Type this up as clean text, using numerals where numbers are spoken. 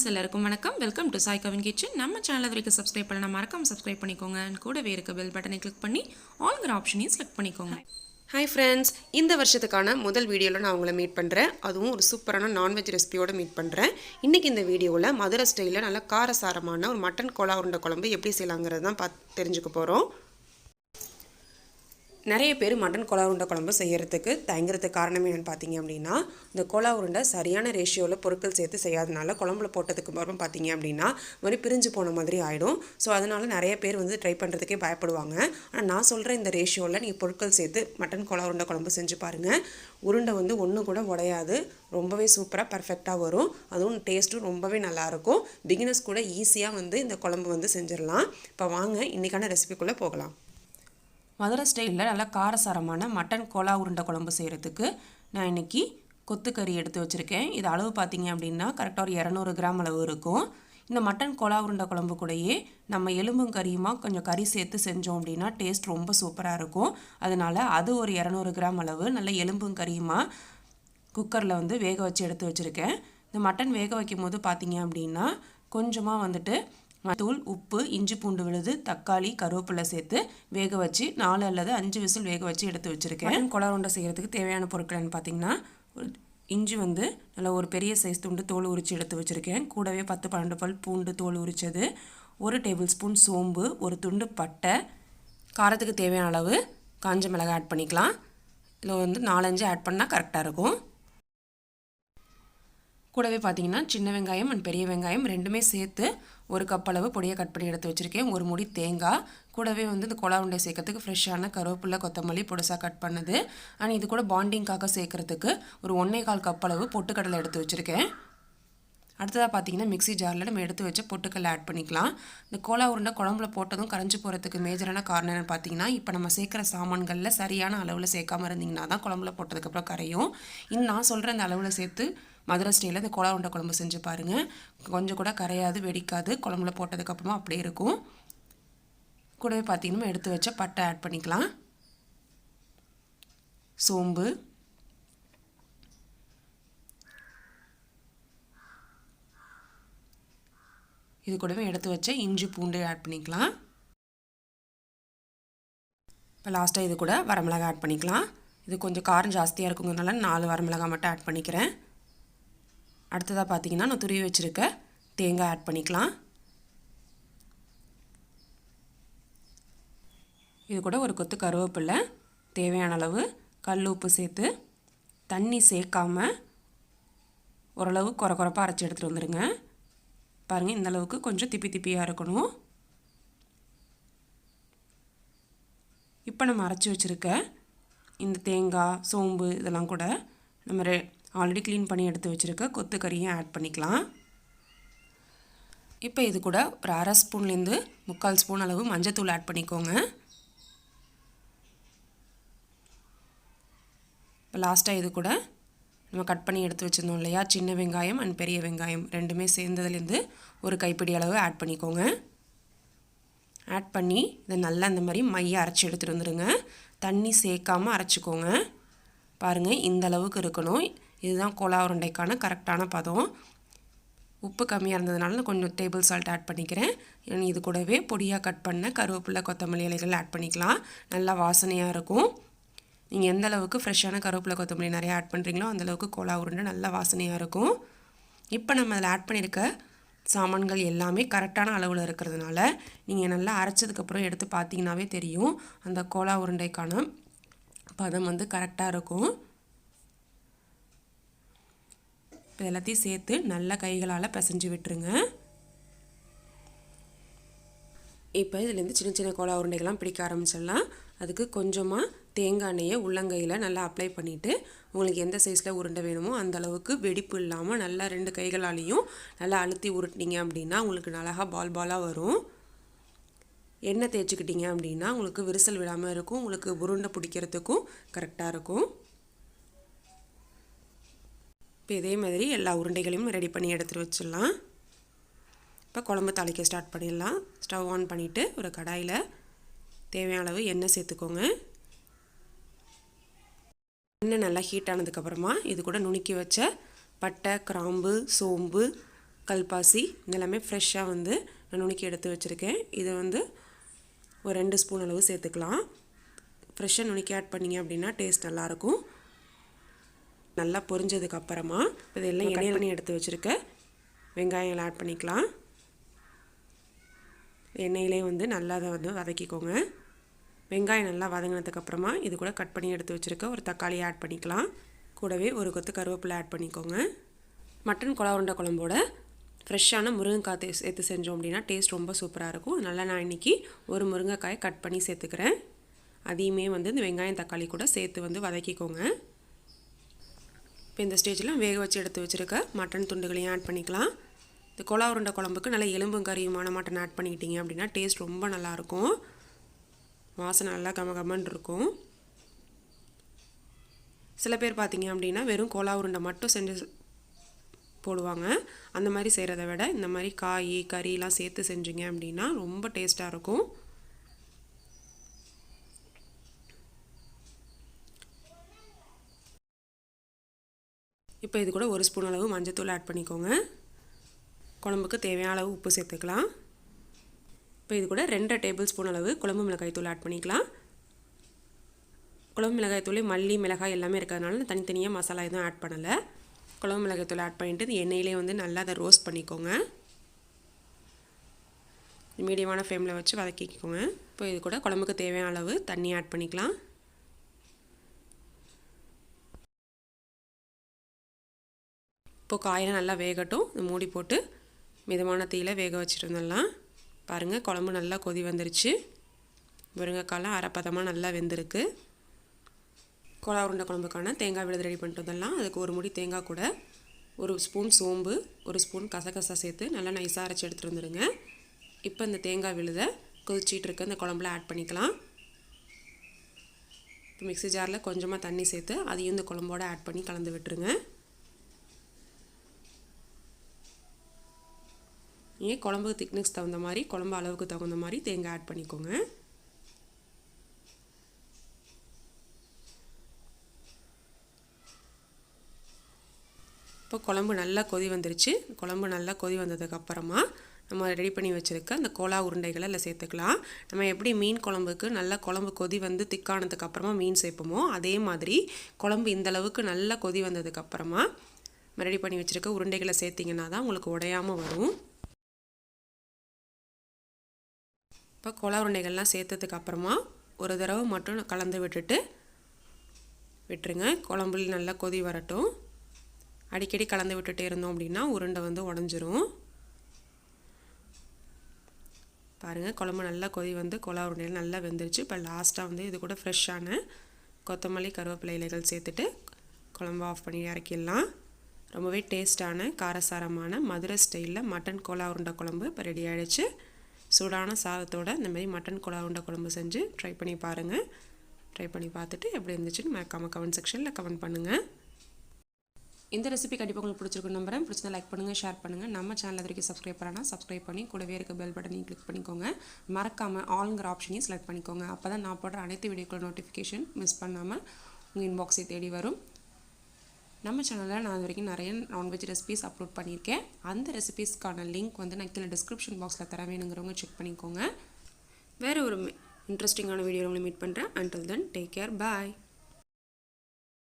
friends எல்லாருக்கும் வணக்கம். Welcome to Sai Kavin kitchen. நம்ம சேனலை வரைக்கும் சப்ஸ்கிரைப் பண்ணனா மறக்காம சப்ஸ்கிரைப் பண்ணிக்கோங்க. and கூடவே இருக்க பெல் பட்டனை கிளிக் பண்ணி ஆல்ங்கிற ஆப்ஷனையும் செலக்ட் பண்ணிக்கோங்க. ஹாய் ஃப்ரெண்ட்ஸ், இந்த வருஷத்துக்கான முதல் வீடியோவில் நான் உங்களை மீட் பண்ணுறேன். அதுவும் ஒரு சூப்பரான நான்வெஜ் ரெசிபியோடு மீட் பண்ணுறேன். இன்றைக்கி இந்த வீடியோவில் மதுரை ஸ்டைலில் நல்லா காரசாரமான ஒரு மட்டன் கோலா உருண்டை குழம்பு எப்படி செய்யலாங்கிறது தான் தெரிஞ்சுக்க போகிறோம். நிறைய பேர் மட்டன் கோலா உருண்டை குழம்பு செய்கிறதுக்கு தயங்குறதுக்கு காரணம் என்னென்னு பார்த்தீங்க அப்படின்னா, இந்த கோலா உருண்டை சரியான ரேஷியோவில் பொருட்கள் சேர்த்து செய்யாதனால குழம்புல போட்டதுக்கு அப்புறம் பார்த்தீங்க அப்படின்னா மாதிரி பிரிஞ்சு போன மாதிரி ஆகிடும். ஸோ அதனால் நிறைய பேர் ட்ரை பண்ணுறதுக்கே பயப்படுவாங்க. ஆனால் நான் சொல்கிற இந்த ரேஷியோவில் நீங்கள் பொருட்கள் சேர்த்து மட்டன் கோலா உருண்டை குழம்பு செஞ்சு பாருங்கள். உருண்டை ஒன்று கூட உடையாது, ரொம்பவே சூப்பராக பர்ஃபெக்டாக வரும். அதுவும் டேஸ்ட்டும் ரொம்பவே நல்லாயிருக்கும். பிகினர்ஸ் கூட ஈஸியாக இந்த குழம்பு செஞ்சிடலாம். இப்போ வாங்க இன்றைக்கான ரெசிபிக்குள்ளே போகலாம். மதுரை ஸ்டைலில் நல்லா காரசாரமான மட்டன் கோலா உருண்டை குழம்பு செய்கிறதுக்கு நான் இன்றைக்கி கொத்துக்கறி எடுத்து வச்சுருக்கேன். இது அளவு பார்த்திங்க அப்படின்னா கரெக்டாக ஒரு 200 கிராம் அளவு இருக்கும். இந்த மட்டன் கோலா உருண்டை குழம்பு கூடயே நம்ம எலும்பும் கறியுமா கொஞ்சம் கறி சேர்த்து செஞ்சோம் அப்படின்னா டேஸ்ட் ரொம்ப சூப்பராக இருக்கும். அதனால் அது ஒரு 200 கிராம் அளவு நல்ல எலும்பும் கறியுமா குக்கரில் வேக வச்சு எடுத்து வச்சுருக்கேன். இந்த மட்டன் வேக வைக்கும் போது பார்த்திங்க அப்படின்னா கொஞ்சமாக தூள், உப்பு, இஞ்சி பூண்டு விழுது, தக்காளி, கருவேப்பிலை சேர்த்து வேக வச்சு 4 அல்லது 5 விசில் வேக வச்சு எடுத்து வச்சுருக்கேன். கோலா உருண்டை செய்கிறதுக்கு தேவையான பொருட்கள்னு பார்த்திங்கன்னா, இஞ்சி நல்லா ஒரு பெரிய சைஸ் துண்டு தோல் உரித்து எடுத்து வச்சுருக்கேன். கூடவே 10-12 பல் பூண்டு தோல் உரித்தது, 1 டேபிள் ஸ்பூன் சோம்பு, ஒரு துண்டு பட்டை, காரத்துக்கு தேவையான அளவு காஞ்ச மிளகாய் ஆட் பண்ணிக்கலாம். இதில் 4-5 ஆட் பண்ணால் கரெக்டாக இருக்கும். கூடவே பார்த்திங்கன்னா சின்ன வெங்காயம் அண்ட் பெரிய வெங்காயம் ரெண்டுமே சேர்த்து 1 கப் அளவு பொடியை கட் பண்ணி எடுத்து வச்சுருக்கேன். 1 முடி தேங்காய், கூடவே இந்த கோலா உருண்டை சேர்க்கறதுக்கு ஃப்ரெஷ்ஷான கருவேப்பிலை, கொத்தமல்லி பொடிசாக கட் பண்ணது. அண்ட் இது கூட பாண்டிங்காக சேர்க்குறதுக்கு ஒரு 1.25 கப் அளவு பொட்டுக்கடலை எடுத்து வச்சுருக்கேன். அடுத்ததாக பார்த்திங்கன்னா மிக்ஸி ஜாரில் நம்ம எடுத்து வச்ச பொட்டுக்கடலை ஆட் பண்ணிக்கலாம். இந்த கோலா உருண்டை குழம்புல போட்டதும் கரைஞ்சி போகிறதுக்கு மேஜரான காரணம் என்னென்னு பார்த்தீங்கன்னா, இப்போ நம்ம சேர்க்குற சாமான்களில் சரியான அளவில் சேர்க்காமல் இருந்திங்கன்னா தான் குழம்புல போட்டதுக்கப்புறம் கரையும். நான் சொல்கிற இந்த அளவில் சேர்த்து மதுரை ஸ்டைலில் இந்த கோலா உருண்டை குழம்பு செஞ்சு பாருங்கள். கொஞ்சம் கூட கரையாது, வெடிக்காது, குழம்புல போட்டதுக்கப்புறமா அப்படியே இருக்கும். கூடவே பார்த்திங்கன்னா எடுத்து வச்ச பட்டை ஆட் பண்ணிக்கலாம். சோம்பு, இது கூடவே எடுத்து வச்ச இஞ்சி பூண்டு ஆட் பண்ணிக்கலாம். இப்போ லாஸ்ட்டாக இது கூட வரமிளகாய் ஆட் பண்ணிக்கலாம். இது கொஞ்சம் காரம் ஜாஸ்தியாக இருக்குங்கிறதுனால 4 வரமிளகாய் மட்டும் ஆட் பண்ணிக்கிறேன். அடுத்ததாக பார்த்திங்கன்னா நான் துருவி வச்சுருக்க தேங்காய் ஆட் பண்ணிக்கலாம். இது கூட ஒரு கொத்து கருவேப்பிலை, தேவையான அளவு கல் உப்பு சேர்த்து தண்ணி சேர்க்காமல் ஓரளவு குறப்பாக அரைச்சி எடுத்துகிட்டு வந்துடுங்க. பாருங்கள், இந்த அளவுக்கு கொஞ்சம் திப்பியாக இருக்கணும். இப்போ நம்ம அரைச்சி வச்சுருக்க இந்த தேங்காய், சோம்பு இதெல்லாம் கூட நம்ம ஆல்ரெடி க்ளீன் பண்ணி எடுத்து வச்சுருக்க கொத்துக்கறியும் ஆட் பண்ணிக்கலாம். இப்போ இது கூட ஒரு 1/2 ஸ்பூன்லேருந்து 3/4 ஸ்பூன் அளவு மஞ்சத்தூள் ஆட் பண்ணிக்கோங்க. இப்போ லாஸ்ட்டாக இது கூட நம்ம கட் பண்ணி எடுத்து வச்சுருந்தோம் இல்லையா, சின்ன வெங்காயம் அண்ட் பெரிய வெங்காயம் ரெண்டுமே சேர்ந்ததுலேருந்து ஒரு கைப்பிடி அளவு ஆட் பண்ணிக்கோங்க. ஆட் பண்ணி இதை நல்லா இந்த மாதிரி மையை அரைச்சி எடுத்துகிட்டு வந்துடுங்க. தண்ணி சேர்க்காமல் அரைச்சிக்கோங்க. பாருங்கள், இந்த அளவுக்கு இருக்கணும். இதுதான் கோலா உருண்டைக்கான கரெக்டான பதம். உப்பு கம்மியாக இருந்ததுனால நான் கொஞ்சம் டேபிள் சால்ட் ஆட் பண்ணிக்கிறேன். இது கூடவே பொடியாக கட் பண்ண கருவேப்பிலை, கொத்தமல்லி இலைகள் ஆட் பண்ணிக்கலாம். நல்லா வாசனையாக இருக்கும். நீங்கள் எந்த அளவுக்கு ஃப்ரெஷ்ஷான கருவேப்பிலை, கொத்தமல்லி நிறையா ஆட் பண்ணுறீங்களோ அந்தளவுக்கு கோலா உருண்டை நல்லா வாசனையாக இருக்கும். இப்போ நம்ம அதில் ஆட் பண்ணியிருக்க சாமான்கள் எல்லாமே கரெக்டான அளவில் இருக்கிறதுனால நீங்கள் நல்லா அரைச்சதுக்கப்புறம் எடுத்து பார்த்தீங்கன்னாவே தெரியும் அந்த கோலா உருண்டைக்கான பதம் கரெக்டாக இருக்கும். இப்போ எல்லாத்தையும் சேர்த்து நல்லா கைகளால் பிசைஞ்சு விட்டுருங்க. இப்போ இதுலேருந்து சின்ன சின்ன கோலா உருண்டைகள்லாம் பிடிக்க ஆரம்பிச்சிடலாம். அதுக்கு கொஞ்சமாக தேங்காய் எண்ணெயை உள்ளங்கையில் நல்லா அப்ளை பண்ணிவிட்டு உங்களுக்கு எந்த சைஸில் உருண்டை வேணுமோ அந்த அளவுக்கு வெடிப்பு இல்லாமல் நல்லா 2 கைகளாலையும் நல்லா அழுத்தி உருட்டினீங்க அப்படின்னா உங்களுக்கு அழகாக பாலாக வரும். எண்ணெய் தேய்ச்சிக்கிட்டீங்க அப்படின்னா உங்களுக்கு விரிசல் விடாமல் இருக்கும். உங்களுக்கு உருண்டை பிடிக்கிறதுக்கும் கரெக்டாக இருக்கும். இப்போ இதே மாதிரி எல்லா உருண்டைகளையும் ரெடி பண்ணி எடுத்துகிட்டு வச்சிடலாம். இப்போ குழம்பு தாளிக்க ஸ்டார்ட் பண்ணிடலாம். ஸ்டவ் ஆன் பண்ணிவிட்டு ஒரு கடாயில் தேவையான அளவு எண்ணெய் சேர்த்துக்கோங்க. எண்ணெய் நல்லா ஹீட் ஆனதுக்கப்புறமா இது கூட நுணுக்கி வச்ச பட்டை, கிராம்பு, சோம்பு, கல்பாசி இதெல்லாமே ஃப்ரெஷ்ஷாக வந்து நான் நுணுக்கி எடுத்து வச்சுருக்கேன். இதை வந்து ஒரு 2 ஸ்பூன் அளவு சேர்த்துக்கலாம். ஃப்ரெஷ்ஷாக நுணுக்கி ஆட் பண்ணிங்க அப்படின்னா டேஸ்ட் நல்லாயிருக்கும். நல்லா பொரிஞ்சதுக்கப்புறமா இதெல்லாம் எண்ணெய் பண்ணி எடுத்து வச்சுருக்க வெங்காயம் ஆட் பண்ணிக்கலாம். எண்ணெயிலே வந்து நல்லா அதை வந்து வதக்கிக்கோங்க. வெங்காயம் நல்லா வதங்கினதுக்கப்புறமா இது கூட கட் பண்ணி எடுத்து வச்சுருக்க ஒரு தக்காளி ஆட் பண்ணிக்கலாம். கூடவே ஒரு கொத்து கருவேப்பிலை ஆட் பண்ணிக்கோங்க. மட்டன் கொலா உருண்டை குழம்போட ஃப்ரெஷ்ஷான முருங்கைக்காய் சேர்த்து செஞ்சோம் அப்படின்னா டேஸ்ட் ரொம்ப சூப்பராக இருக்கும். அதனால் நான் இன்றைக்கி ஒரு முருங்கைக்காயை கட் பண்ணி சேர்த்துக்கிறேன். அதையுமே வந்து இந்த வெங்காயம் தக்காளி கூட சேர்த்து வந்து வதக்கிக்கோங்க. இப்போ இந்த ஸ்டேஜில் வேக வச்சு எடுத்து வச்சுருக்க மட்டன் துண்டுகளையும் ஆட் பண்ணிக்கலாம். இந்த கொலா உருண்டை குழம்புக்கு நல்லா எலும்பும் கறியுமான மட்டன் ஆட் பண்ணிக்கிட்டீங்க அப்படின்னா டேஸ்ட் ரொம்ப நல்லாயிருக்கும். வாசனை நல்லா கமகமன்னு இருக்கும். சில பேர் பார்த்தீங்க அப்படின்னா வெறும் கொலா உருண்டை மட்டும் செஞ்சு போடுவாங்க. அந்த மாதிரி செய்கிறத விட இந்த மாதிரி காய் கறியெலாம் சேர்த்து செஞ்சிங்க அப்படின்னா ரொம்ப டேஸ்ட்டாக இருக்கும். இப்போ இது கூட 1 ஸ்பூன் அளவு மஞ்சத்தூள் ஆட் பண்ணிக்கோங்க. குழம்புக்கு தேவையான அளவு உப்பு சேர்த்துக்கலாம். இப்போ இது கூட 2 டேபிள் ஸ்பூன் அளவு குழம்பு மிளகாய் தூள் ஆட் பண்ணிக்கலாம். குழம்பு மிளகாய் தூள் மல்லி மிளகாய் எல்லாமே இருக்கிறதுனால தனித்தனியாக மசாலா எதுவும் ஆட் பண்ணலை. குழம்பு மிளகாய் தூள் ஆட் பண்ணிவிட்டு இந்த எண்ணெயிலே வந்து நல்லா அதை ரோஸ்ட் பண்ணிக்கோங்க. மீடியமான ஃப்ளேமில் வச்சு வதக்கிக்கோங்க. இப்போ இது கூட குழம்புக்கு தேவையான அளவு தண்ணி ஆட் பண்ணிக்கலாம். இப்போ காயெல்லாம் நல்லா வேகட்டும். மூடி போட்டு மிதமான தீயில் வேக வச்சுட்டு வந்துடலாம். பாருங்கள் குழம்பு நல்லா கொதி வந்துருச்சு. முருங்கைக்காலாம் அரைப்பதமாக நல்லா வெந்திருக்கு. கொலா உருண்டை குழம்புக்கான தேங்காய் விழுது ரெடி பண்ணிட்டு வந்துடலாம். அதுக்கு ஒரு முடி தேங்காய் கூட 1 ஸ்பூன் சோம்பு 1 ஸ்பூன் கசகசா சேர்த்து நல்லா நைஸாக அரைச்சி எடுத்துகிட்டு வந்துடுங்க. இப்போ இந்த தேங்காய் விழுதை கொதிச்சிட்டு இருக்க இந்த குழம்புல ஆட் பண்ணிக்கலாம். இப்போ மிக்ஸி ஜாரில் கொஞ்சமாக தண்ணி சேர்த்து அதையும் இந்த குழம்போடு ஆட் பண்ணி கலந்து விட்டுருங்க. குழம்பு திக்னஸ் தகுந்த மாதிரி குழம்பு அளவுக்கு தகுந்த மாதிரி தேங்காய் ஆட் பண்ணிக்கோங்க. இப்போ குழம்பு நல்லா கொதி வந்துருச்சு. குழம்பு நல்லா கொதி வந்ததுக்கப்புறமா நம்ம ரெடி பண்ணி வச்சுருக்க அந்த கோலா உருண்டைகளை இல்லை சேர்த்துக்கலாம். நம்ம எப்படி மீன் குழம்புக்கு நல்லா குழம்பு கொதி வந்து திக்கானதுக்கப்புறமா மீன் சேர்ப்போமோ அதே மாதிரி குழம்பு இந்தளவுக்கு நல்லா கொதி வந்ததுக்கப்புறமா ரெடி பண்ணி வச்சுருக்க உருண்டைகளை சேர்த்திங்கன்னா தான் உங்களுக்கு உடையாமல் வரும். இப்போ கொலா உருண்டைகள்லாம் சேர்த்ததுக்கு அப்புறமா ஒரு தடவை மட்டும் கலந்து விட்டுருங்க. குழம்புல நல்லா கொதி வரட்டும். அடிக்கடி கலந்து விட்டுட்டே இருந்தோம் அப்படின்னா உருண்டை வந்து உடஞ்சிரும். பாருங்கள் குழம்பு நல்லா கொதி வந்து கொலா உருண்டைகள் நல்லா வெந்துருச்சு. இப்போ லாஸ்ட்டாக வந்து இது கூட ஃப்ரெஷ்ஷான கொத்தமல்லி கருவேப்பிலை இலைகள் சேர்த்துட்டு குழம்பு ஆஃப் பண்ணி இறக்கிடலாம். ரொம்பவே டேஸ்டான காரசாரமான மதுரை ஸ்டைலில் மட்டன் கொலா உருண்டை குழம்பு இப்போ ரெடி ஆகிடுச்சு. சூடான சாதத்தோட இந்த மாதிரி மட்டன் கொலா உருண்டை குழம்பு செஞ்சு ட்ரை பண்ணி பாருங்கள். ட்ரை பண்ணி பார்த்துட்டு எப்படி இருந்துச்சுன்னு மறக்காமல் கமெண்ட் செக்ஷனில் கமெண்ட் பண்ணுங்கள். இந்த ரெசிபி கண்டிப்பாக உங்களுக்கு பிடிச்சிருக்குன்னு நம்புறேன். பிடிச்சதை லைக் பண்ணுங்கள், ஷேர் பண்ணுங்கள். நம்ம சேனல் வரைக்கும் சப்ஸ்கிரைப் பண்ணலாம். சப்ஸ்கிரைப் பண்ணி கூடவே இருக்க பெல் பட்டனையும் கிளிக் பண்ணிக்கோங்க. மறக்காமல் ஆல்ங்கிற ஆப்ஷனையும் செலக்ட் பண்ணிக்கோங்க. அப்போ தான் நான் போடுற அனைத்து வீடியோக்களோட நோட்டிஃபிகேஷன் மிஸ் பண்ணாமல் உங்கள் இன்பாக்ஸை தேடி வரும். நம்ம சேனலில் நான் இது வரைக்கும் நிறைய நான்வெஜ் ரெசிபீஸ் அப்லோட் பண்ணியிருக்கேன். அந்த ரெசிபீஸ்க்கான லிங்க் வந்து நான் கீழே டிஸ்கிரிப்ஷன் பாக்ஸில் தர வேணுங்கிறவங்க செக் பண்ணிக்கோங்க. வேறு ஒரு இன்ட்ரெஸ்டிங்கான வீடியோ உங்களை மீட் பண்ணுறேன். அன்டில் தென் டேக் கேர், பாய்.